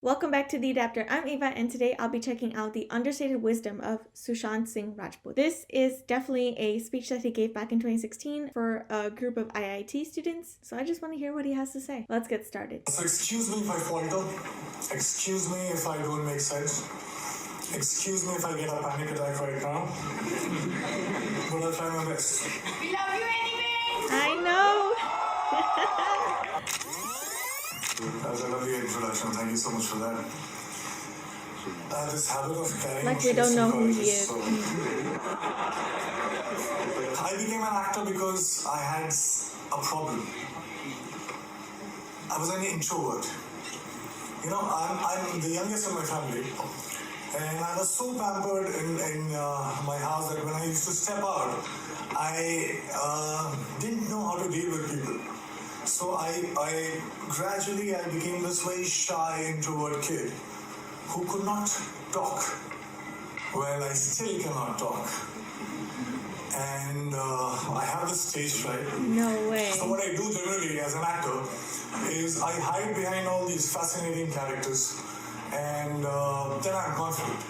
Welcome back to The Adapter. I'm Eva, and today I'll be checking out the Understated Wisdom of Sushant Singh Rajput. This is definitely a speech that he gave back in 2016 for a group of IIT students, so I just want to hear what he has to say. Let's get started. So excuse me if I falter, excuse me if I don't make sense, excuse me if I get a panic attack right now, but I'll try my best. We love you anyway! I know! That was a lovely introduction. Thank you so much for that. This habit of carrying Like we don't know who he is. So I became an actor because I had a problem. I was an introvert. You know, I'm the youngest of my family, and I was so pampered in my house that when I used to step out, I didn't know how to deal with people. So I gradually became this very shy introvert kid who could not talk. Well, I still cannot talk. And I have this stage fright. No way. So what I do generally as an actor is I hide behind all these fascinating characters, and then I'm confident.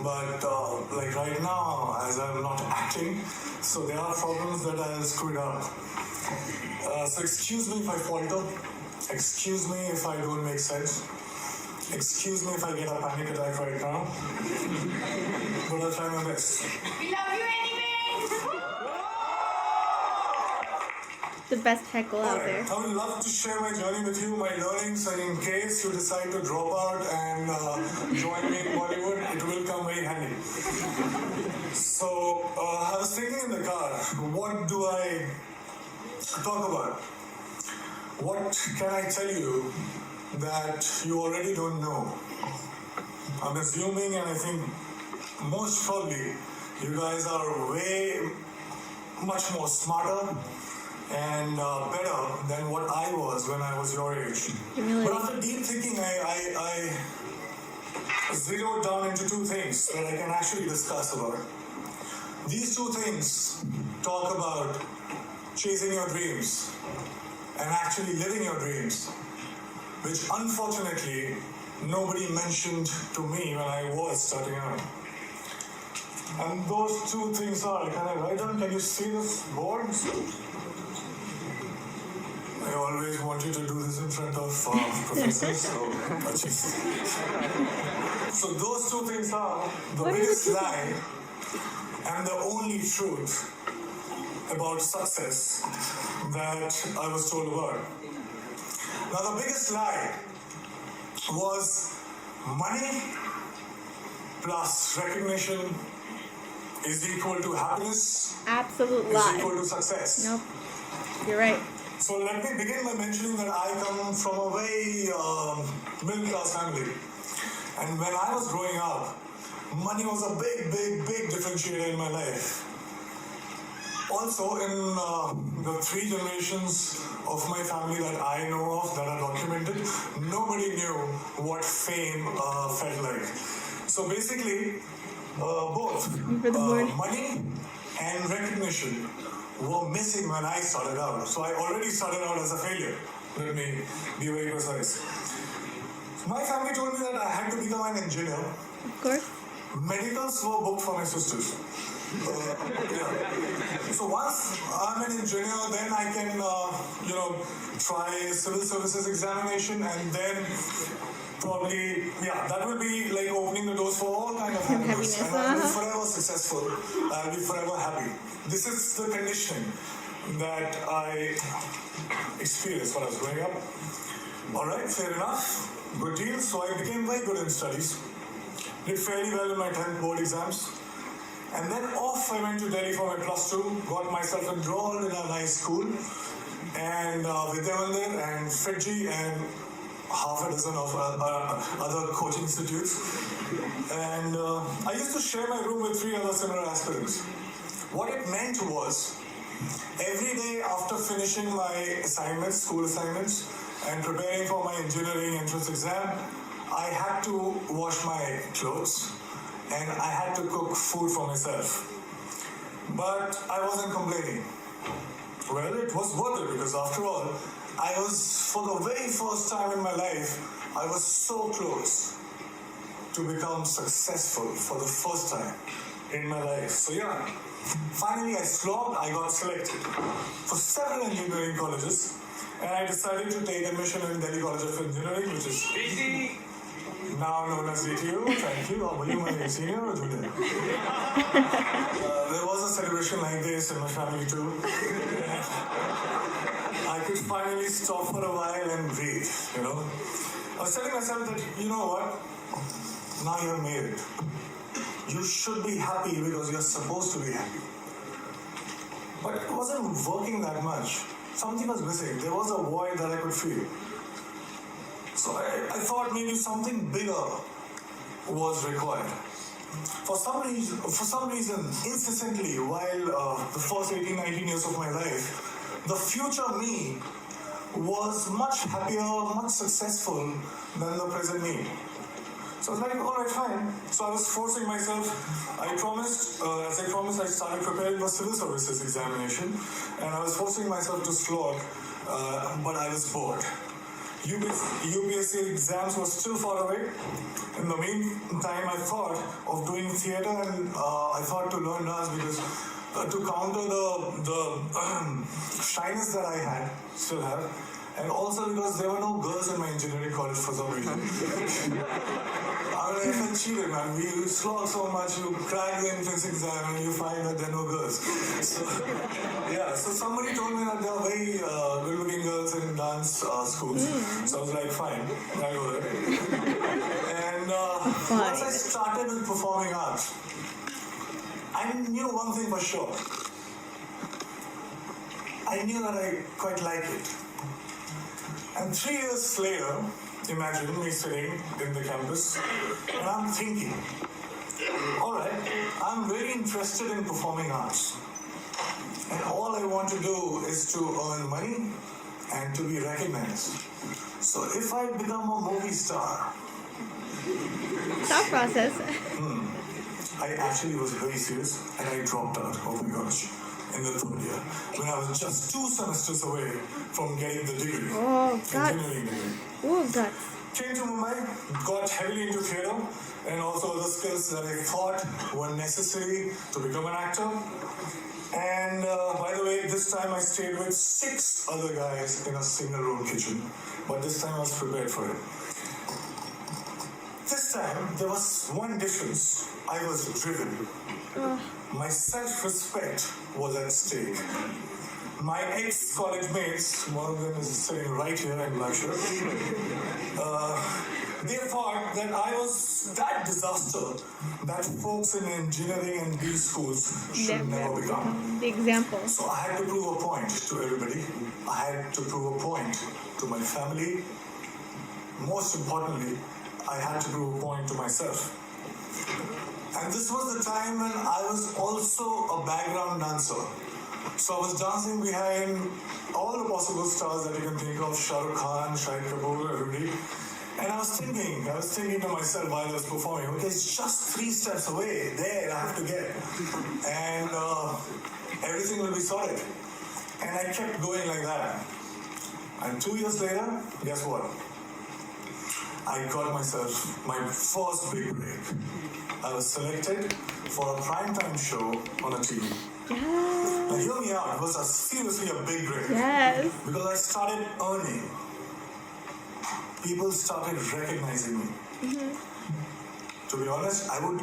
But like right now, as I'm not acting, so there are problems that I screwed up. So excuse me if I falter, excuse me if I don't make sense, excuse me if I get a panic attack right now, but I'll try my best. We love you anyway! The best heckle out there. I would love to share my journey with you, my learnings, and in case you decide to drop out and join me in Bollywood, it will come very handy. So, I was thinking in the car, what do I talk about? What can I tell you that you already don't know? I'm assuming, and I think most probably, you guys are way much more smarter and better than what I was when I was your age. But after deep thinking, I zeroed down into two things that I can actually discuss about. These two things talk about chasing your dreams and actually living your dreams, which unfortunately nobody mentioned to me when I was starting out. And those two things are, can I write down? Can you see this board? I always wanted to do this in front of professors, so those two things are the biggest lie and the only truth about success that I was told about. Now, the biggest lie was money plus recognition is equal to happiness, Absolute is lie. equal to success. Nope. You're right. So let me begin by mentioning that I come from a very middle-class family. And when I was growing up, money was a big differentiator in my life. Also, in the three generations of my family that I know of that are documented, nobody knew what fame felt like. So basically, both money and recognition were missing when I started out. So I already started out as a failure. Let me be very precise. My family told me that I had to become an engineer. Of course. Medicals were booked for my sisters. So once I'm an engineer, then I can, try civil services examination, and then probably, that will be like opening the doors for all kind of happiness. And I'll be forever successful. I'll be forever happy. This is the conditioning that I experienced when I was growing up. Alright, fair enough. Good deal. So I became very good in studies. Did fairly well in my 10th board exams. And then off I went to Delhi for my plus 2, got myself enrolled in a nice school, and Vidyamandir and Fiji and half a dozen of other coaching institutes. And I used to share my room with 3 other similar aspirants. What it meant was, every day after finishing my assignments, school assignments, and preparing for my engineering entrance exam, I had to wash my clothes and I had to cook food for myself. But I wasn't complaining. Well, it was worth it because after all, I was, for the very first time in my life, I was so close to become successful for the first time in my life. So yeah, finally I slogged, I got selected for several engineering colleges, and I decided to take admission in Delhi College of Engineering, which is now known as DTU. Thank you. Were you my senior or junior? There was a celebration like this in my family too. I could finally stop for a while and breathe, you know. I was telling myself that, you know what, now you're made it. You should be happy because you're supposed to be happy. But it wasn't working that much. Something was missing. There was a void that I could feel. So I thought maybe something bigger was required. For some reason, incessantly, while the first 18, 19 years of my life, the future me was much happier, much successful than the present me. So I was like, all right, fine. So I was forcing myself. I promised, I started preparing for civil services examination, and I was forcing myself to slog, but I was bored. UPSC exams were still far away. In the meantime, I thought of doing theatre, and I thought to learn dance because to counter the shyness that I still have, and also because there were no girls in my engineering college for some reason. I felt cheated, man. You slog so much, you crack the entrance exam, and you find that there are no girls. So, yeah, so somebody told me that there are very good-looking girls in dance schools. So I was like, fine, I'll go there. And once I started with performing arts, I knew one thing for sure. I knew that I quite like it. And 3 years later, imagine me sitting in the campus, and I'm thinking, all right, I'm very interested in performing arts. And all I want to do is to earn money and to be recognized. So if I become a movie star... Thought process. I actually was very serious, and I dropped out, oh my gosh, in the third year, when I was just 2 semesters away from getting the degree. Oh, God. Engineering degree. Oh, God. Came to Mumbai, got heavily into theatre, and also the skills that I thought were necessary to become an actor. And by the way, this time I stayed with 6 other guys in a single room kitchen, but this time I was prepared for it. This time, there was one difference. I was driven. My self-respect was at stake. My ex-college mates, one of them is sitting right here in black shirt, they thought that I was that disaster that folks in engineering and these schools should never become. The example. So I had to prove a point to everybody. I had to prove a point to my family. Most importantly, I had to prove a point to myself. And this was the time when I was also a background dancer. So I was dancing behind all the possible stars that you can think of, Shah Rukh Khan, Shahid Kapoor, everybody. And I was thinking to myself while I was performing, okay, it's just 3 steps away, there I have to get. And everything will be sorted. And I kept going like that. And 2 years later, guess what? I got myself my first big break. I was selected for a primetime show on a TV. Yes. Now hear me out, it was seriously a big break. Yes. Because I started earning. People started recognizing me. To be honest, I would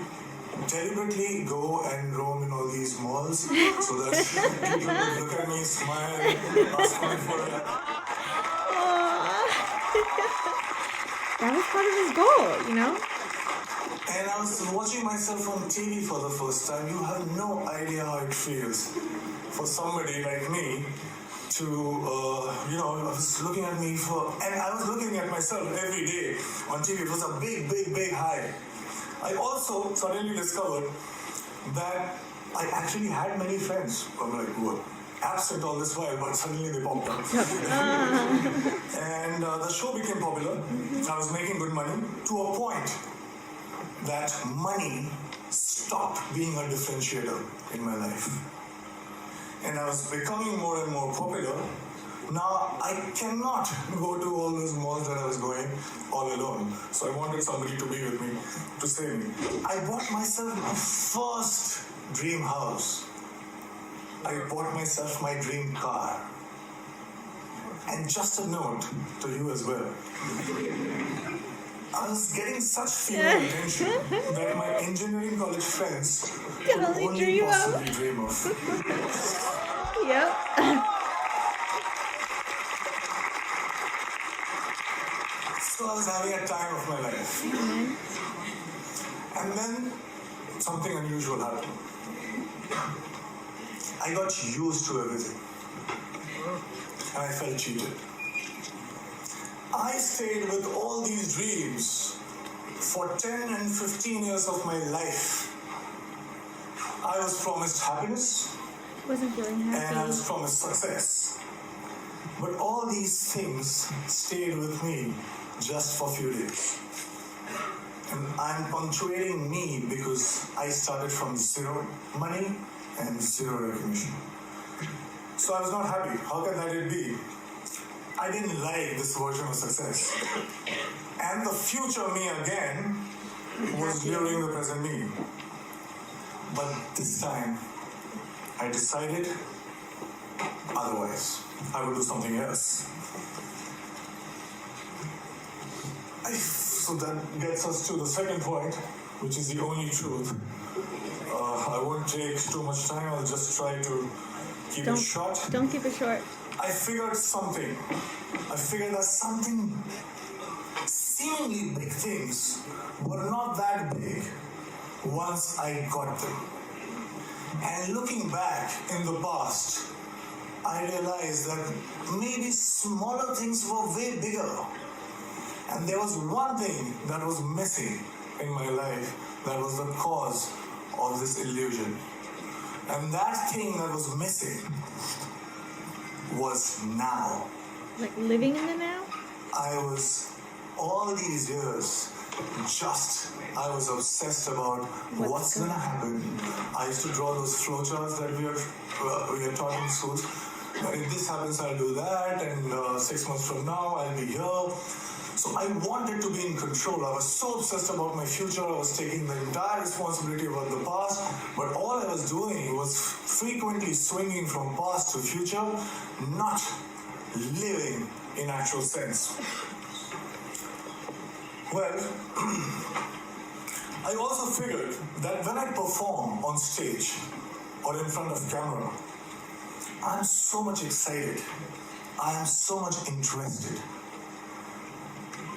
deliberately go and roam in all these malls so that people would look at me, smile, ask me for a... That was part of his goal, you know? And I was watching myself on TV for the first time. You have no idea how it feels for somebody like me to, I was looking at me and I was looking at myself every day on TV. It was a big, big, big high. I also suddenly discovered that I actually had many friends. I'm like, who were absent all this while, but suddenly they popped up. And the show became popular. I was making good money to a point that money stopped being a differentiator in my life. And I was becoming more and more popular, Now, I cannot go to all those malls that I was going all alone. So I wanted somebody to be with me, to save me. I bought myself my first dream house. I bought myself my dream car. And just a note to you as well. I was getting such female attention that my engineering college friends could only only dream of. possibly dream of. Yep. So I was having a time of my life. And then something unusual happened. I got used to everything. And I felt cheated. I stayed with all these dreams for 10 and 15 years of my life. I was promised happiness Wasn't feeling and I happy. was promised success. But all these things stayed with me just for a few days. And I'm punctuating me because I started from zero money and zero recognition. So I was not happy. How can that it be? I didn't like this version of success. And the future me again was luring the present me. But this time, I decided otherwise. I would do something else. So that gets us to the second point, which is the only truth. I won't take too much time. I'll just try to keep it short. Don't keep it short. I figured something. I figured that something seemingly big things were not that big once I got them. And looking back in the past, I realized that maybe smaller things were way bigger. And there was one thing that was missing in my life that was the cause of this illusion. And that thing that was missing was now. Like living in the now? I was, all these years, I was obsessed about what's gonna happen. I used to draw those flowcharts that we are taught in schools. But if this happens, I'll do that, and 6 months from now, I'll be here. So I wanted to be in control. I was so obsessed about my future. I was taking the entire responsibility about the past. But all I was doing was frequently swinging from past to future, not living in actual sense. Well, I also figured that when I perform on stage or in front of camera, I'm so much excited. I am so much interested.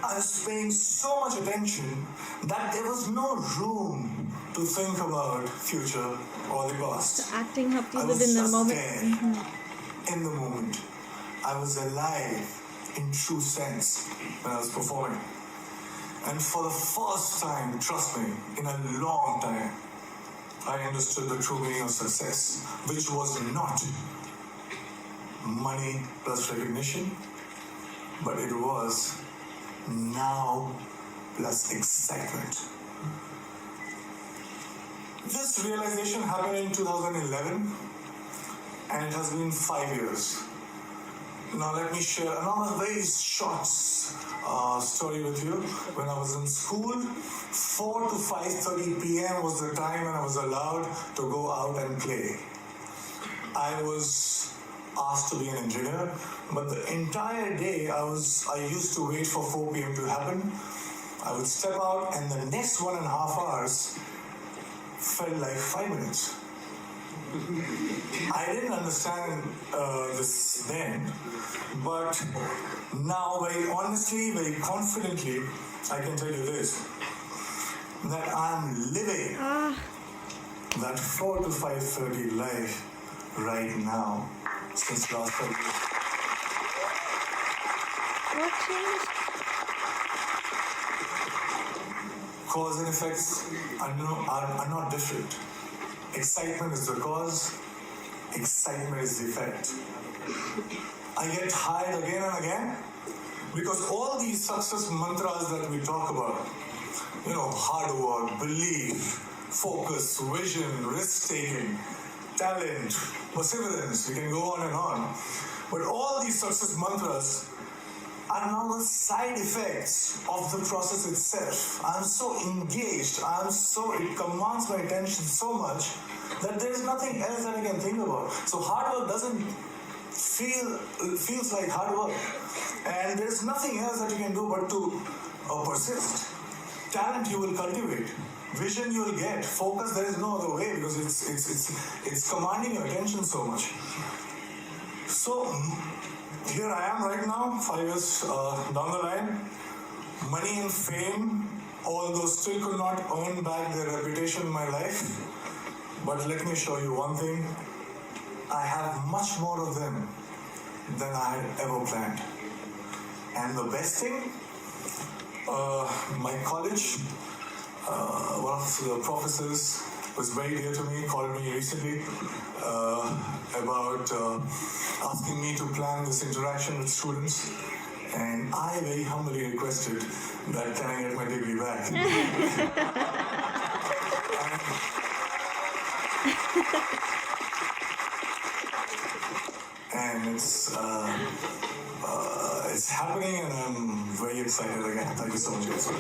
I was paying so much attention that there was no room to think about future or the past. Acting helped you I live was in the just moment. there, in the moment. I was alive in true sense when I was performing. And for the first time, trust me, in a long time, I understood the true meaning of success, which was not money plus recognition, but it was now plus excitement. This realization happened in 2011, and it has been 5 years. Now let me share another very short story with you. When I was in school, 4 to 5:30 p.m. was the time when I was allowed to go out and play. I was asked to be an engineer, but the entire day I used to wait for 4 p.m. to happen. I would step out, and the next 1.5 hours felt like 5 minutes. I didn't understand this then, but now very honestly, very confidently, I can tell you this, that I'm living that 4 to 5:30 life right now since last 5 years. What changed? Cause and effects are not different. Excitement is the cause, excitement is the effect. I get tired again and again because all these success mantras that we talk about, hard work, belief, focus, vision, risk taking, talent, perseverance, we can go on and on. But all these success mantras are now the side effects of the process itself. I'm so engaged, it commands my attention so much that there is nothing else that I can think about. So hard work doesn't feels like hard work. And there's nothing else that you can do but to persist. Talent you will cultivate. Vision you will get. Focus, there is no other way because it's commanding your attention so much. So here I am right now, 5 years down the line. Money and fame, although still could not earn back their reputation in my life. But let me show you one thing. I have much more of them than I had ever planned. And the best thing, my college, one of the professors was very dear to me, called me recently about asking me to plan this interaction with students. And I very humbly requested that can I get my degree back? And it's happening, and I'm very excited again. Thank you so much, guys. So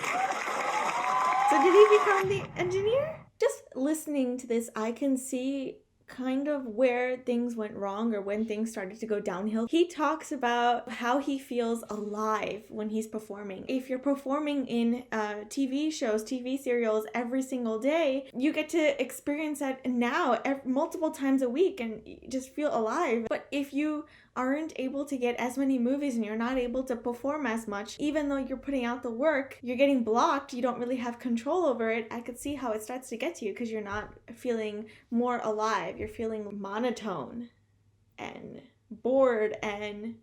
did he become the engineer? Just listening to this, I can see kind of where things went wrong or when things started to go downhill. He talks about how he feels alive when he's performing. If you're performing in TV shows, TV serials every single day, you get to experience that now multiple times a week and just feel alive. But if you aren't able to get as many movies and you're not able to perform as much, even though you're putting out the work, you're getting blocked, you don't really have control over it. I could see how it starts to get to you because you're not feeling more alive. You're feeling monotone and bored and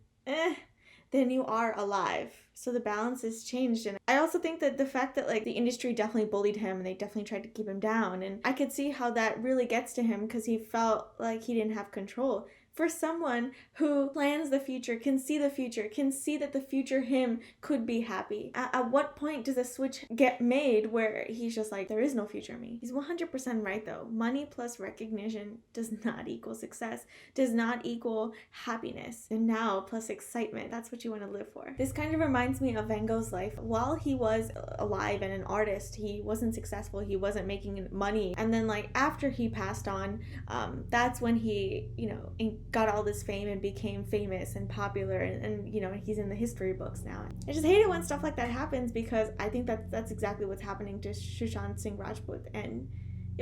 then you are alive. So the balance has changed. And I also think that the fact that like the industry definitely bullied him and they definitely tried to keep him down, and I could see how that really gets to him because he felt like he didn't have control. For someone who plans the future, can see the future, can see that the future him could be happy. At what point does a switch get made where he's just like, there is no future me? He's 100% right though. Money plus recognition does not equal success, does not equal happiness. And now plus excitement, that's what you want to live for. This kind of reminds me of Van Gogh's life. While he was alive and an artist, he wasn't successful, he wasn't making money. And then like after he passed on, that's when he, got all this fame and became famous and popular and he's in the history books now. I just hate it when stuff like that happens because I think that's exactly what's happening to Sushant Singh Rajput, and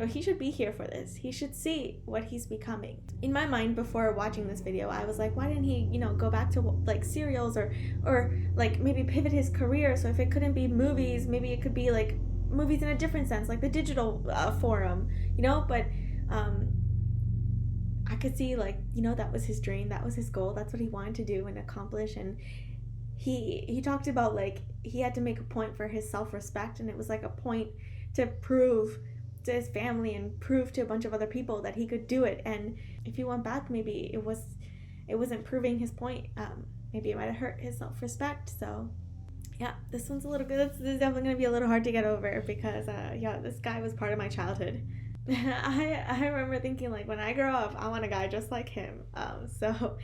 he should be here for this. He should see what he's becoming. In my mind before watching this video, I was like, why didn't he go back to like serials or like maybe pivot his career? So if it couldn't be movies, maybe it could be like movies in a different sense, like the digital forum, but I could see that was his dream, that was his goal, that's what he wanted to do and accomplish. And he talked about like he had to make a point for his self-respect, and it was like a point to prove to his family and prove to a bunch of other people that he could do it. And if he went back, maybe it wasn't proving his point. Maybe it might have hurt his self-respect. So yeah, this one's a little good. This is definitely going to be a little hard to get over because this guy was part of my childhood. I remember thinking like when I grow up I want a guy just like him, so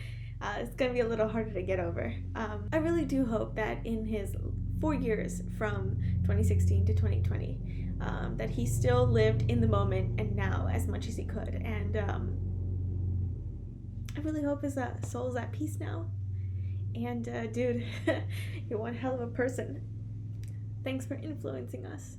it's gonna be a little harder to get over. I really do hope that in his 4 years from 2016 to 2020 that he still lived in the moment and now as much as he could, and I really hope his soul's at peace now. And dude, you're one hell of a person. Thanks for influencing us.